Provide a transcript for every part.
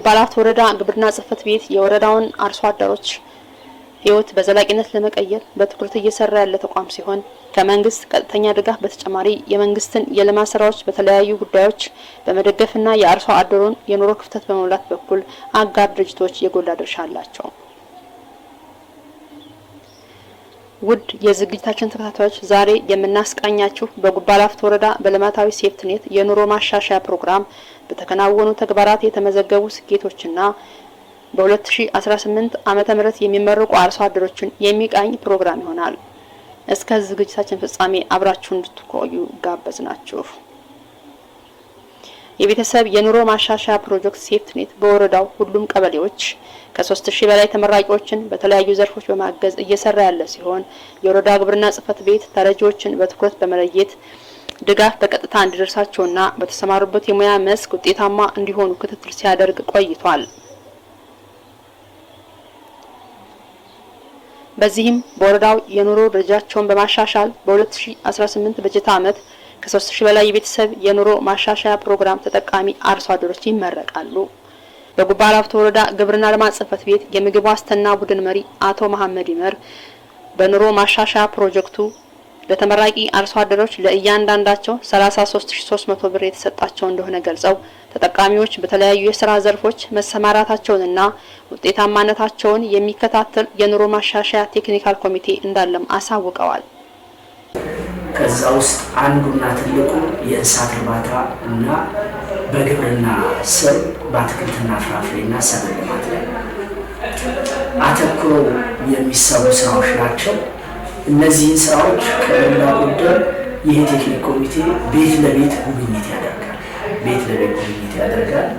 የጉባላፍቶ ወረዳ ግብርና ጽሕፈት ቤት የወረዳውን አርሶ አደሮች ህይወት በዘላቂነት ለመቀየር በትኩረት እየሰራ ያለ ተቋም ሲሆን ከመንግስት ቀጥተኛ ድጋፍ በተጨማሪ የመንግስትን የልማት ስራዎች በተለያዩ ጉዳዮች በመደገፍና የአርሶ አደሩን የኑሮ ክፍተት በመሙላት በኩል አጋር ድርጅቶች የጎላ ድርሻ አላቸው። ውድ የዝግጅታችን ተከታታዮች ዛሬ የምናስቃኛችሁ በጉባላፍቶ ወረዳ በልማታዊ ሴፍትኔት የኑሮ ማሻሻያ ፕሮግራም በተከናወኑ ተግባራት የተመዘገቡ ስኬቶችና በ2018 ዓመተ ምህረት የሚመረቁ አርሶ አደሮችን የሚቃኝ ፕሮግራም ይሆናል። እስከ ዝግጅታችን ፍጻሜ አብራችሁን እንድትቆዩ ጋበዝናችሁ። የቤተሰብ የኑሮ ማሻሻያ ፕሮጀክት ሴፍትኔት በወረዳው ሁሉም ቀበሌዎች ከ3000 በላይ ተመራቂዎችን በተለያዩ ዘርፎች በማገዝ እየሰራ ያለ ሲሆን የወረዳ ግብርና ጽሕፈት ቤት ተረጂዎችን በትኩረት በመለየት ድጋፍ በቀጥታ እንዲደርሳቸውና በተሰማሩበት የሙያ መስክ ውጤታማ እንዲሆኑ ክትትል ሲያደርግ ቆይቷል። በዚህም በወረዳው የኑሮ ደረጃቸውን በማሻሻል በ2018 በጀት ዓመት ከ3000 በላይ የቤተሰብ የኑሮ ማሻሻያ ፕሮግራም ተጠቃሚ አርሶ አደሮች ይመረቃሉ። በጉባላፍቶ ወረዳ ግብርና ልማት ጽሕፈት ቤት የምግብ ዋስትና ቡድን መሪ አቶ መሐመድ ይመር በኑሮ ማሻሻያ ፕሮጀክቱ ለተመራቂ አርሶ አደሮች ለእያንዳንዳቸው 33300 ብር የተሰጣቸው እንደሆነ ገልጸው ተጠቃሚዎች በተለያዩ የሥራ ዘርፎች መሰማራታቸውንና ውጤታማነታቸውን የሚከታተል የኑሮ ማሻሻያ ቴክኒካል ኮሚቴ እንዳለም አሳውቀዋል። ከዛ ውስጥ አንዱና ትልቁ የእንስሳት እርባታ እና በግብርና ስር በአትክልትና ፍራፍሬና ሰብል ልማት ላይ አተኩረው የሚሰሩ ስራዎች ናቸው። እነዚህን ስራዎች ከሞላ ጎደል ይህ ቴክኒክ ኮሚቴ ቤት ለቤት ጉብኝት ያደርጋል።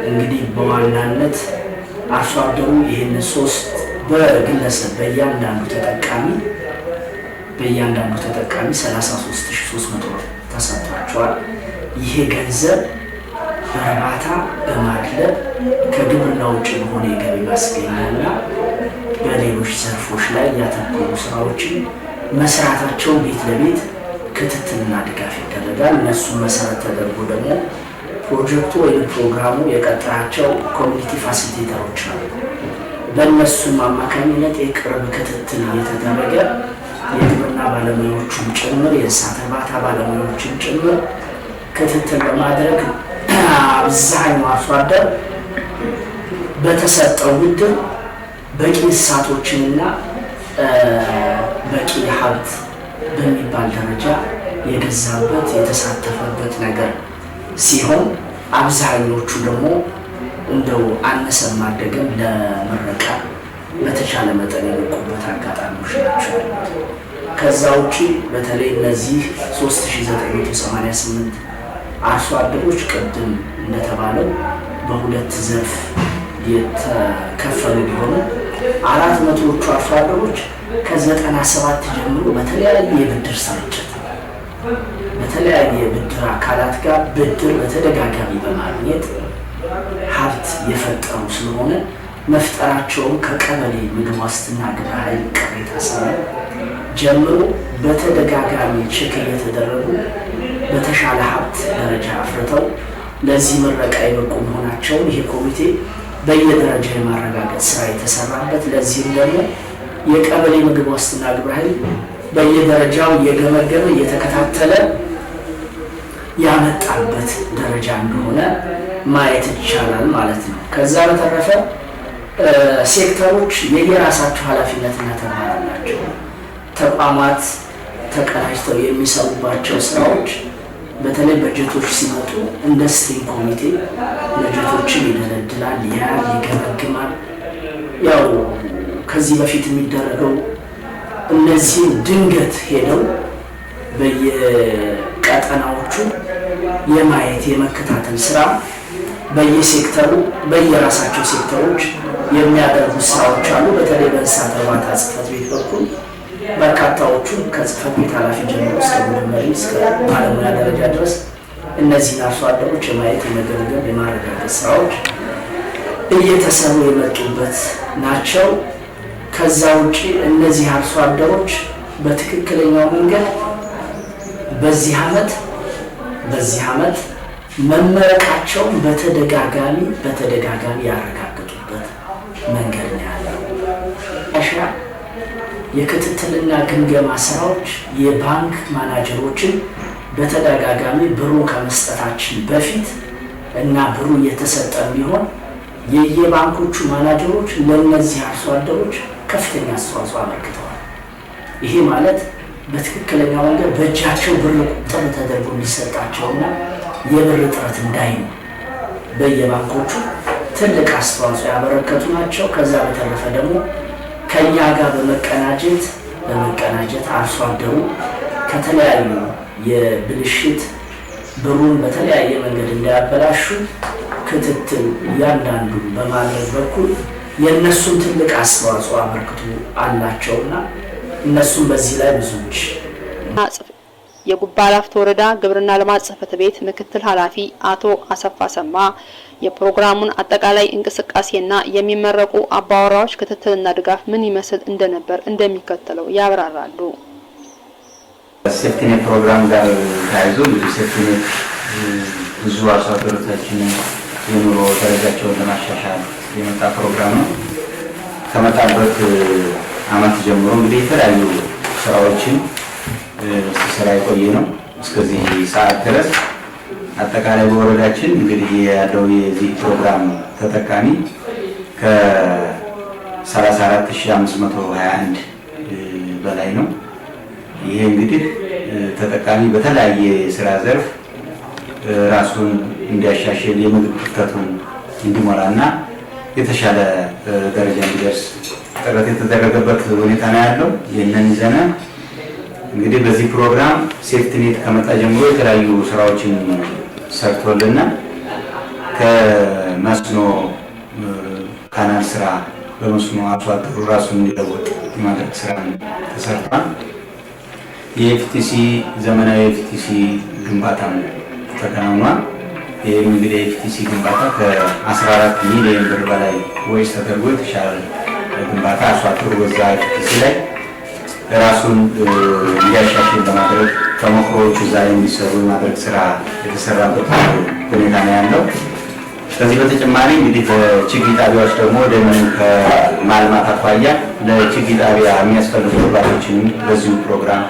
እንግዲህ በዋናነት አርሶ አደሩ ይህን ሶስት በግለሰብ በእያንዳንዱ ተጠቃሚ 33300 ብር ተሰጥቷቸዋል። ይሄ ገንዘብ በእርባታ በማድለብ ከግብርና ውጭ በሆነ የገቢ ማስገኛና በሌሎች ዘርፎች ላይ ያተኮሩ ስራዎችን መስራታቸው ቤት ለቤት ክትትልና ድጋፍ ይደረጋል። እነሱን መሰረት ተደርጎ ደግሞ ፕሮጀክቱ ወይም ፕሮግራሙ የቀጠራቸው ኮሚኒቲ ፋሲሊቴተሮች አሉ። በእነሱም አማካኝነት የቅርብ ክትትል እየተደረገ የግብርና ባለሙያዎችን ጭምር የእንስሳት እርባታ ባለሙያዎችን ጭምር ክትትል በማድረግ አብዛኛው አርሶ አደር በተሰጠው ብድር በቂ እንስሳቶችንና በቂ ሀብት በሚባል ደረጃ የገዛበት የተሳተፈበት ነገር ሲሆን አብዛኞቹ ደግሞ እንደው አነሰም አደገም ለምረቃ በተቻለ መጠን የበቁበት አጋጣሚዎች ናቸው። ከዛ ውጪ በተለይ እነዚህ 3988 አርሶ አደሮች ቅድም እንደተባለው በሁለት ዘርፍ የተከፈሉ ቢሆኑ 400ዎቹ አርሶ አደሮች ከ97 ጀምሮ በተለያየ የብድር ስርጭት በተለያየ የብድር አካላት ጋር ብድር በተደጋጋሚ በማግኘት ሀብት የፈጠሩ ስለሆነ መፍጠራቸውን ከቀበሌ ምግብ ዋስትና ግብረ ኃይል ቅሬታ ሰነድ ጀምሮ በተደጋጋሚ ቼክ እየተደረጉ በተሻለ ሀብት ደረጃ አፍርተው ለዚህ ምረቃ የበቁ መሆናቸውን ይሄ ኮሚቴ በየደረጃ የማረጋገጥ ስራ የተሰራበት፣ ለዚህም ደግሞ የቀበሌ ምግብ ዋስትና ግብረ ኃይል በየደረጃው እየገመገመ እየተከታተለ ያመጣበት ደረጃ እንደሆነ ማየት ይቻላል ማለት ነው። ከዛ በተረፈ ሴክተሮች የየራሳቸው ኃላፊነትና ተግባር አላቸው። ተቋማት ተቀናጅተው የሚሰሩባቸው ስራዎች በተለይ በጀቶች ሲመጡ እንደ ስቴሪንግ ኮሚቴ በጀቶችን ይደለድላል፣ ይገመግማል። ያው ከዚህ በፊት የሚደረገው እነዚህ ድንገት ሄደው በየቀጠናዎቹ የማየት የመከታተል ስራ በየሴክተሩ በየራሳቸው ሴክተሮች የሚያደርጉ ስራዎች አሉ። በተለይ በእንስሳት እርባታ ጽሕፈት ቤት በኩል በርካታዎቹን ከጽሕፈት ቤት ኃላፊ ጀምሮ እስከ ቡድን መሪ እስከ ባለሙያ ደረጃ ድረስ እነዚህን አርሶ አደሮች የማየት የመገምገም የማረጋገጥ ስራዎች እየተሰሩ የመጡበት ናቸው። ከዛ ውጪ እነዚህ አርሶ አደሮች በትክክለኛው መንገድ በዚህ ዓመት መመረቃቸውን በተደጋጋሚ ያረጋግጡበት መንገድ ነው ያለው። የክትትልና ግምገማ ስራዎች የባንክ ማናጀሮችን በተደጋጋሚ ብሩ ከመስጠታችን በፊት እና ብሩ የተሰጠ ቢሆን የየባንኮቹ ማናጀሮች ለነዚህ አርሶ አደሮች ከፍተኛ አስተዋጽኦ አበርክተዋል። ይሄ ማለት በትክክለኛ መንገድ በእጃቸው ብር ቁጥር ተደርጎ እንዲሰጣቸውና የብር እጥረት እንዳይኖር በየባንኮቹ ትልቅ አስተዋጽኦ ያበረከቱ ናቸው። ከዛ በተረፈ ደግሞ ከኛ ጋር በመቀናጀት አርሶ አደሩ ከተለያዩ የብልሽት ብሩን በተለያየ መንገድ እንዳያበላሹ ክትትል እያንዳንዱ በማድረግ በኩል የእነሱን ትልቅ አስተዋጽኦ አበርክቶ አላቸውና እነሱም በዚህ ላይ ብዙዎች የጉባ ላፍቶ ወረዳ ግብርና ልማት ጽሕፈት ቤት ምክትል ኃላፊ አቶ አሰፋ ሰማ የፕሮግራሙን አጠቃላይ እንቅስቃሴና የሚመረቁ አባወራዎች ክትትልና ድጋፍ ምን ይመስል እንደነበር እንደሚከተለው ያብራራሉ። ሴፍቲኔት ፕሮግራም ጋር ተያይዞ ሴፍቲኔት ብዙ አርሶ አደሮቻችን የኑሮ ደረጃቸውን ለማሻሻል የመጣ ፕሮግራም ነው። ከመጣበት ዓመት ጀምሮ እንግዲህ የተለያዩ ስራዎችን ሲሰራ የቆየ ነው። እስከዚህ ሰዓት ድረስ አጠቃላይ በወረዳችን እንግዲህ ያለው የዚህ ፕሮግራም ተጠቃሚ ከ34521 በላይ ነው። ይሄ እንግዲህ ተጠቃሚ በተለያየ ስራ ዘርፍ ራሱን እንዲያሻሽል የምግብ ክፍተቱን እንዲሞላና የተሻለ ደረጃ እንዲደርስ ጥረት የተደረገበት ሁኔታ ነው ያለው። ይህንን ይዘን እንግዲህ በዚህ ፕሮግራም ሴፍቲኔት ከመጣ ጀምሮ የተለያዩ ስራዎችን ሰርቶልና ከመስኖ ካናል ስራ በመስኖ አርሶ አደሩ ራሱን እንዲለወጥ የማድረግ ስራ ተሰርቷል። የኤፍቲሲ ዘመናዊ ኤፍቲሲ ግንባታም ተከናውኗል። ይህም እንግዲህ የኤፍቲሲ ግንባታ ከ14 ሚሊዮን ብር በላይ ወጪ ተደርጎ የተሻለ ግንባታ አርሶ አደሩ በዛ ኤፍቲሲ ላይ ራሱን እንዲያሻሽል ለማድረግ ተሞክሮዎቹ እዛ እንዲሰሩ የማድረግ ስራ የተሰራበት ሁኔታ ነው ያለው። ከዚህ በተጨማሪ እንግዲህ በችግኝ ጣቢያዎች ደግሞ ደንን ከማልማት አኳያ ለችግኝ ጣቢያ የሚያስፈልጉ ግብዓቶችንም በዚሁ ፕሮግራም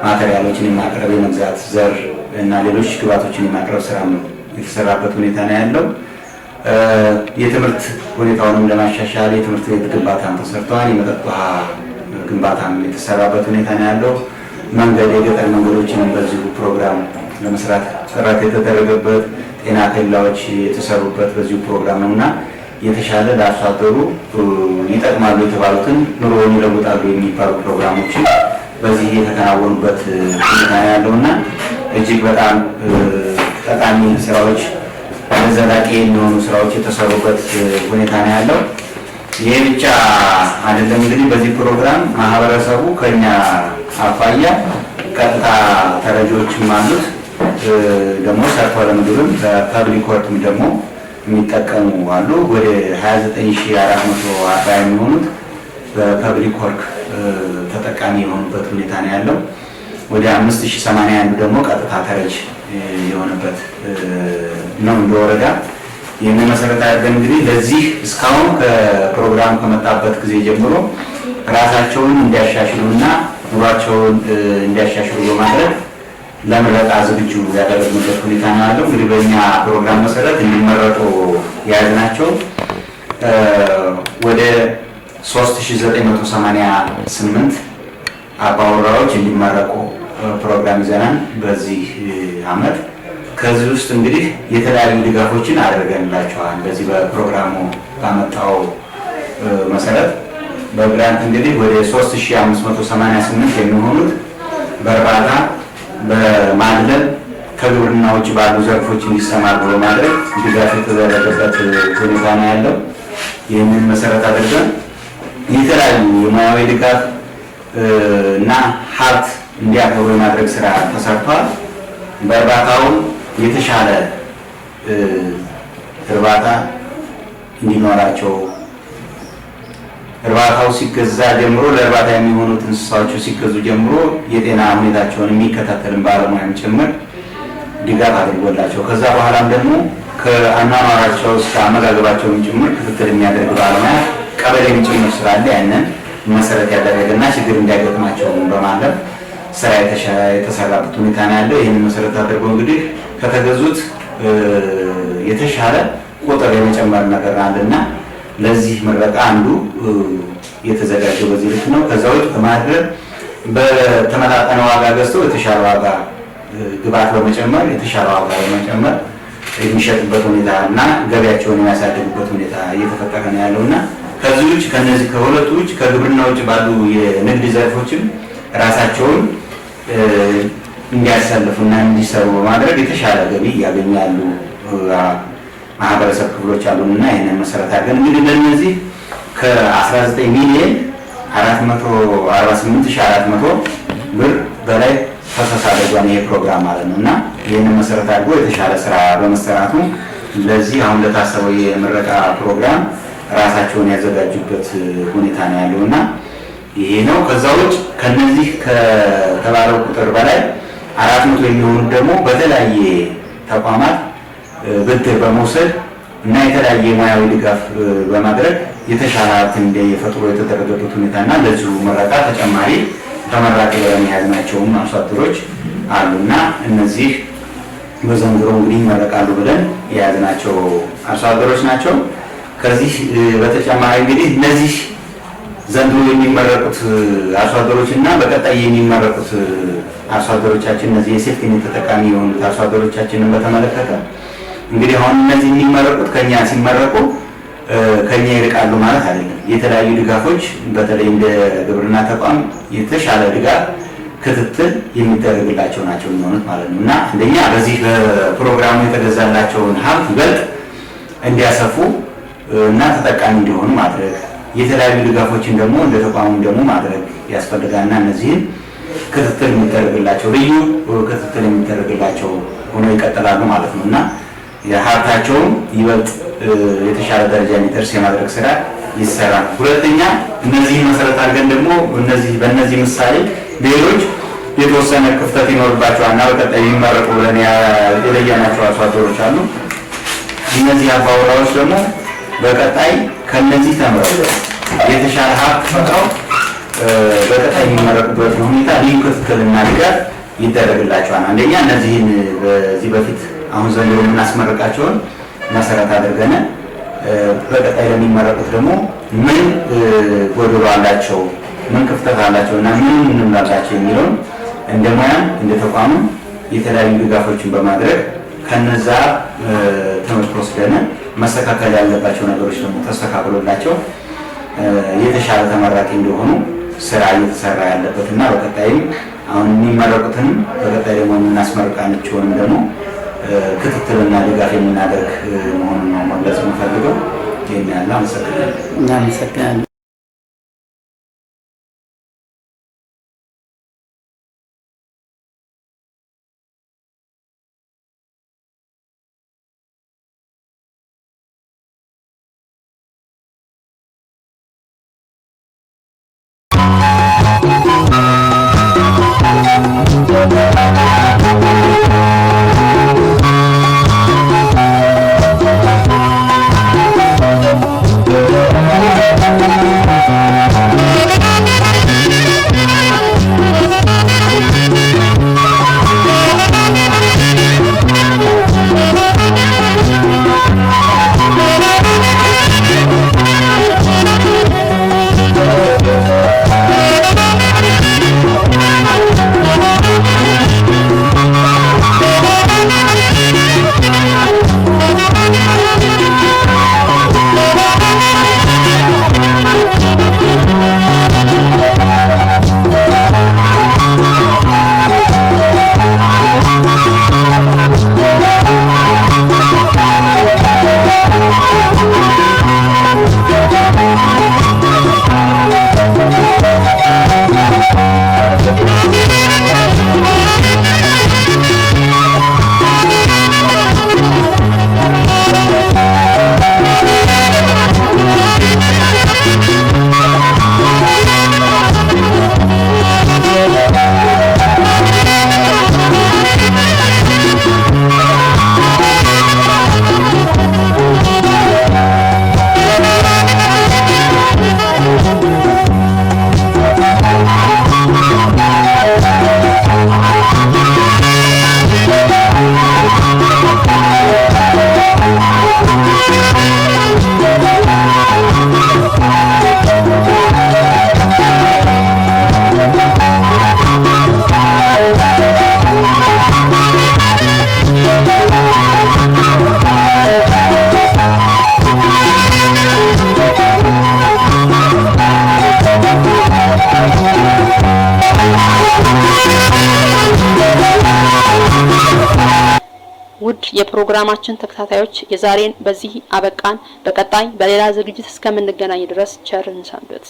ማቴሪያሎችን የማቅረብ የመግዛት ዘር እና ሌሎች ግብዓቶችን የማቅረብ ስራ የተሰራበት ሁኔታ ነው ያለው። የትምህርት ሁኔታውንም ለማሻሻል የትምህርት ቤት ግንባታም ተሰርተዋል። የመጠጥ ውሃ ግንባታም የተሰራበት ሁኔታ ነው ያለው። መንገድ የገጠር መንገዶችንም በዚሁ ፕሮግራም ለመስራት ጥረት የተደረገበት፣ ጤና ኬላዎች የተሰሩበት በዚሁ ፕሮግራም ነውና የተሻለ ለአርሶ አደሩ ይጠቅማሉ የተባሉትን ኑሮውን ይለውጣሉ የሚባሉ ፕሮግራሞችን በዚህ የተከናወኑበት ሁኔታ ነው ያለውና እጅግ በጣም ጠቃሚ ስራዎች ዘላቂ የሚሆኑ ስራዎች የተሰሩበት ሁኔታ ነው ያለው። ይህ ብቻ አይደለም። እንግዲህ በዚህ ፕሮግራም ማህበረሰቡ ከኛ አኳያ ቀጥታ ተረጂዎችም አሉት፣ ደግሞ ሰርቶ ለምግብም በፐብሊክ ወርክም ደግሞ የሚጠቀሙ አሉ። ወደ 29440 የሚሆኑት በፐብሊክ ወርክ ተጠቃሚ የሆኑበት ሁኔታ ነው ያለው። ወደ 5081 ደግሞ ቀጥታ ተረጅ የሆነበት ነው እንደ ወረዳ። ይህንን መሰረት አድርገን እንግዲህ ለዚህ እስካሁን ከፕሮግራም ከመጣበት ጊዜ ጀምሮ ራሳቸውን እንዲያሻሽሉና ኑሯቸውን እንዲያሻሽሉ በማድረግ ለምረቃ ዝግጁ ያደረግንበት ሁኔታ ነው ያለው። እንግዲህ በእኛ ፕሮግራም መሰረት እንዲመረጡ የያዝናቸው ወደ 3988 አባወራዎች እንዲመረቁ ፕሮግራም ይዘናል በዚህ ዓመት። ከዚህ ውስጥ እንግዲህ የተለያዩ ድጋፎችን አድርገንላቸዋል። በዚህ በፕሮግራሙ ባመጣው መሰረት በግራንት እንግዲህ ወደ 3588 የሚሆኑት በእርባታ በማድለብ ከግብርና ውጭ ባሉ ዘርፎች እንዲሰማሩ በማድረግ ድጋፍ የተደረገበት ሁኔታ ነው ያለው። ይህንን መሰረት አድርገን የተለያዩ የሙያዊ ድጋፍ እና ሀብት እንዲያፈሩ የማድረግ ስራ ተሰርቷል። በእርባታው የተሻለ እርባታ እንዲኖራቸው እርባታው ሲገዛ ጀምሮ ለእርባታ የሚሆኑት እንስሳዎች ሲገዙ ጀምሮ የጤና ሁኔታቸውን የሚከታተልን ባለሙያም ጭምር ድጋፍ አድርጎላቸው ከዛ በኋላም ደግሞ ከአኗኗራቸው እስከ አመጋገባቸውን ጭምር ክትትል የሚያደርግ ባለሙያ ቀበሌም ጭምር ስላለ ያንን መሰረት ያደረገና ችግር እንዳይገጥማቸው በማለት ስራ የተሰራበት ሁኔታ ነው ያለው። ይህን መሰረት አድርጎ እንግዲህ ከተገዙት የተሻለ ቁጥር የመጨመር ነገር አለና ለዚህ ምረቃ አንዱ የተዘጋጀው በዚህ ልክ ነው። ከዛ ውጭ በማድረግ በተመጣጣነ ዋጋ ገዝተው የተሻለ ዋጋ ግብዓት በመጨመር የተሻለ ዋጋ በመጨመር የሚሸጥበት ሁኔታ እና ገበያቸውን የሚያሳድጉበት ሁኔታ እየተፈጠረ ነው ያለውና ከዚህ ውጭ ከነዚህ ከሁለቱ ውጭ ከግብርና ውጭ ባሉ የንግድ ዘርፎችም ራሳቸውን እንዲያሳልፉና እንዲሰሩ በማድረግ የተሻለ ገቢ ያገኛሉ ማህበረሰብ ክፍሎች አሉና ይሄንን መሰረት አድርገን እንግዲህ ለነዚህ ከ19 ሚሊዮን 448400 ብር በላይ ፈሰስ አድርጓል ይሄ ፕሮግራም ማለት ነውና ይሄንን መሰረት አድርጎ የተሻለ ስራ በመሰራቱ ለዚህ አሁን ለታሰበው የምረቃ ፕሮግራም ራሳቸውን ያዘጋጁበት ሁኔታ ነው ያለውና ይሄ ነው። ከዛ ውጭ ከነዚህ ከተባለው ቁጥር በላይ 400 የሚሆኑ ደግሞ በተለያየ ተቋማት ብድር በመውሰድ እና የተለያየ ሙያዊ ድጋፍ በማድረግ የተሻለ ሀብት እንዲፈጥሩ የተደረገበት ሁኔታና ለዚሁ ምረቃ ተጨማሪ ተመራቂ የሚያዝናቸውም አርሶ አደሮች አሉና እነዚህ በዘንድሮ እንግዲህ ይመረቃሉ ብለን የያዝናቸው አርሶ አደሮች ናቸው። ከዚህ በተጨማሪ እንግዲህ እነዚህ ዘንድሮ የሚመረቁት አርሶ አደሮች እና በቀጣይ የሚመረቁት አርሶ አደሮቻችን እነዚህ የሴፍቲኔት ተጠቃሚ የሆኑት አርሶ አደሮቻችንን በተመለከተ እንግዲህ አሁን እነዚህ የሚመረቁት ከኛ ሲመረቁ ከኛ ይርቃሉ ማለት አይደለም። የተለያዩ ድጋፎች በተለይ እንደ ግብርና ተቋም የተሻለ ድጋፍ ክትትል የሚደረግላቸው ናቸው የሚሆኑት ማለት ነው እና አንደኛ በዚህ በፕሮግራሙ የተገዛላቸውን ሀብት ይበልጥ እንዲያሰፉ እና ተጠቃሚ እንዲሆኑ ማድረግ የተለያዩ ድጋፎችን ደግሞ እንደ ተቋሙ ደግሞ ማድረግ ያስፈልጋልና እነዚህን ክትትል የሚደረግላቸው ልዩ ክትትል የሚደረግላቸው ሆኖ ይቀጥላሉ ማለት ነውና የሀብታቸውን ይበልጥ የተሻለ ደረጃ እንዲደርስ የማድረግ ስራ ይሰራል። ሁለተኛ እነዚህን መሰረት አድርገን ደግሞ በእነዚህ ምሳሌ ሌሎች የተወሰነ ክፍተት ይኖርባቸዋልና በቀጣይ የሚመረቁ ብለን የለየናቸው አርሶ አደሮች አሉ። እነዚህ አባወራዎች ደግሞ በቀጣይ ከነዚህ ተምረው የተሻለ ሀብት ፈጥረው በቀጣይ የሚመረቁበት ሁኔታ ልዩ ክትትልና ድጋፍ ይደረግላቸዋል። አንደኛ እነዚህን በዚህ በፊት አሁን ዘንድሮ የምናስመረቃቸውን መሰረት አድርገን በቀጣይ ለሚመረቁት ደግሞ ምን ጎደሎ አላቸው፣ ምን ክፍተት አላቸው እና ምን እንምላላቸው የሚለውን እንደ ሙያም እንደ ተቋሙ የተለያዩ ድጋፎችን በማድረግ ከነዛ ትምህርት ወስደን መስተካከል ያለባቸው ነገሮች ደግሞ ተስተካክሎላቸው የተሻለ ተመራቂ እንደሆኑ ስራ እየተሰራ ያለበትና በቀጣይም አሁን የሚመረቁትን በቀጣይ ደግሞ የምናስመርቃቸውንም ደግሞ ክትትልና ድጋፍ የምናደርግ መሆኑን ነው መግለጽ የምፈልገው። ይሄን ያለ አመሰግናለሁ። ውድ የፕሮግራማችን ተከታታዮች የዛሬን በዚህ አበቃን። በቀጣይ በሌላ ዝግጅት እስከምንገናኝ ድረስ ቸር እንሰንብት።